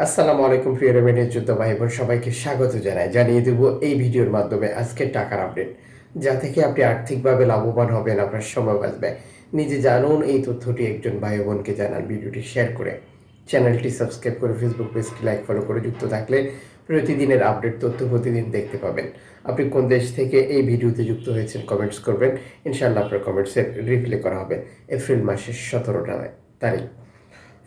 আসসালামু আলাইকুম প্রিয় রেমিটেন্স যোদ্ধা ভাই বোন সবাইকে স্বাগত জানাই। জানিয়ে দেব এই ভিডিওর মাধ্যমে আজকের টাকার আপডেট, যা থেকে আপনি আর্থিকভাবে লাভবান হবেন, আপনার সময় বাঁচবে। নিজে জানুন এই তথ্যটি একজন ভাই বোনকে জানান ভিডিওটি শেয়ার করে। চ্যানেলটি সাবস্ক্রাইব করে ফেসবুক পেজটি লাইক ফলো করে যুক্ত থাকলে প্রতিদিনের আপডেট তথ্য প্রতিদিন দেখতে পাবেন। আপনি কোন দেশ থেকে এই ভিডিওতে যুক্ত হয়েছেন কমেন্টস করবেন, ইনশাআল্লাহ আপনার কমেন্টসের রিপ্লাই করা হবে। এপ্রিল মাসের 17 তারিখ।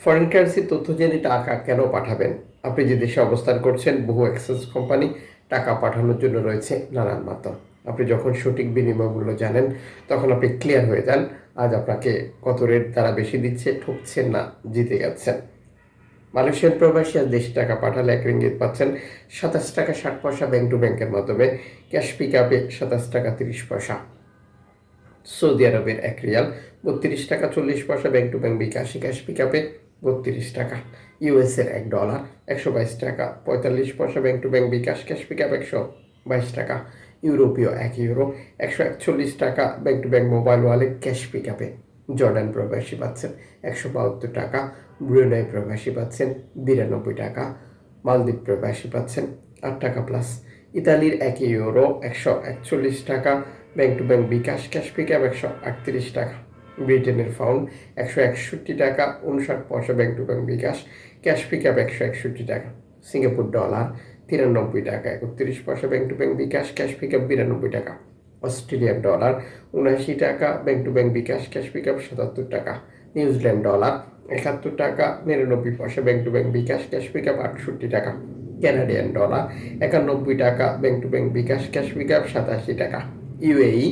ফরেন কারেন্সির তথ্য জেনে টাকা কেন পাঠাবেন? আপনি যে দেশে অবস্থান করছেন, বহু এক্সচেঞ্জ কোম্পানি টাকা পাঠানোর জন্য রয়েছে নানান মাধ্যম। আপনি যখন সঠিক বিনিময় মূল্য জানেন, তখন আপনি ক্লিয়ার হয়ে যান। আজ আপনাকে কত রেট তারা বেশি দিচ্ছে, ঠকছেন না, জিতে যাচ্ছেন। মালয়েশিয়ান প্রবাসী আজ দেশে টাকা পাঠালে 1 রিঙ্গিত পাচ্ছেন 27 টাকা 60 পয়সা ব্যাংক টু ব্যাংকের মাধ্যমে। ক্যাশ পিক আপে 27 টাকা 30 পয়সা। সৌদি আরবের 1 রিয়াল 32 টাকা 40 পয়সা ব্যাংক টু ব্যাংক বিকাশে ক্যাশ পিক আপে 32 টাকা। ইউএসের $1 122 টাকা 45 পয়সা bank to bank bKash cash pick up 122 টাকা। ইউরোপীয় 1 ইউরো 141 টাকা bank to bank mobile wallet cash pick আপে। জর্ডান প্রবাসী পাচ্ছেন 172 টাকা। ব্রুনাই প্রবাসী পাচ্ছেন 92 টাকা। মালদ্বীপ প্রবাসী পাচ্ছেন 8 টাকা প্লাস। ইতালির 1 ইউরো 141 টাকা bank to bank bKash cash pick up 138 টাকা। ব্রিটেনের পাউন্ড 161 টাকা 59 পয়সা bank to bank bKash cash pick up 161 টাকা। সিঙ্গাপুর ডলার 93 টাকা 31 পয়সা bank to bank bKash cash pick up 92 টাকা। অস্ট্রেলিয়ান ডলার 79 টাকা bank to bank bKash cash pick up 77 টাকা। নিউজিল্যান্ড ডলার 71 টাকা 99 পয়সা bank to bank bKash cash pick up 68 টাকা। ক্যানাডিয়ান ডলার 91 টাকা bank to bank bKash cash pick up 87 টাকা। ইউএই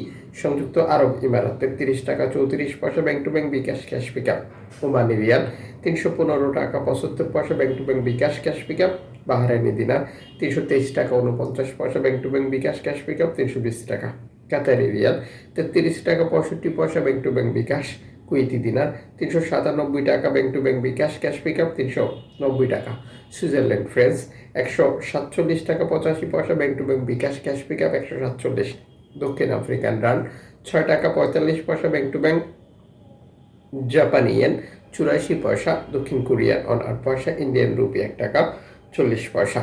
সংযুক্ত আরব ইমারাতের 30 টাকা 34 পয়সা bank to bank bKash cash pick up. Omani রিয়াল 315 টাকা 75 পয়সা bank to bank bKash cash pick up. Bahraini দিনার 323 টাকা 49 পয়সা bank to bank bKash cash pick up 320 টাকা। কাতারি রিয়াল 33 টাকা 65 পয়সা bank to bank bKash. Kuwaiti দিনার 397 টাকা bank to bank bKash cash pick up 390 টাকা। সুইজারল্যান্ড ফ্রেন্স 147 টাকা 85 পয়সা bank to bank bKash cash pick up 147। দক্ষিণ আফ্রিকান রান 6 টাকা 45 পয়সা ব্যাংক টু ব্যাংক। জাপানি ইয়েন 84 পয়সা। দক্ষিণ কোরিয়ান অন 8 পয়সা। ইন্ডিয়ান রুপি 1 টাকা 40 পয়সা।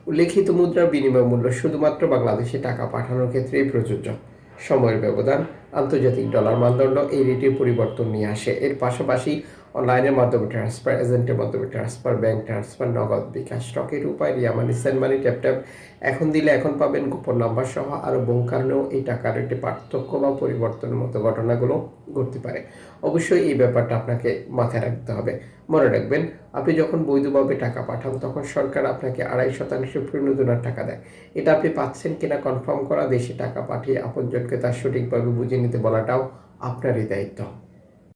উল্লেখিত মুদ্রার বিনিময় মূল্য শুধুমাত্র বাংলাদেশে টাকা পাঠানোর ক্ষেত্রেই প্রযোজ্য। সময়ের ব্যবধান, আন্তর্জাতিক ডলার মানদণ্ড এই রেটের পরিবর্তন নিয়ে আসে। এর পাশাপাশি অনলাইনের মাধ্যমে ট্রান্সফার, এজেন্টের মাধ্যমে ট্রান্সফার, ব্যাংক ট্রান্সফার, নগদ, বিকাশ, স্টকের উপায়, রিয়া মানি, সেন্ড মানি, ট্যাপ এখন দিলে এখন পাবেন গোপন নাম্বার সহ আরও বহু কারণেও এই টাকার রেটে পার্থক্য বা পরিবর্তনের মতো ঘটনাগুলো ঘটতে পারে। অবশ্যই এই ব্যাপারটা আপনাকে মাথায় রাখতে হবে। মনে রাখবেন, আপনি যখন বৈধভাবে টাকা পাঠান তখন সরকার আপনাকে 2.5% প্রণোদনার টাকা দেয়। এটা আপনি পাচ্ছেন কিনা কনফার্ম করা, দেশে টাকা পাঠিয়ে আপনজনকে তার সঠিকভাবে বুঝে নিতে বলাটাও আপনারই দায়িত্ব।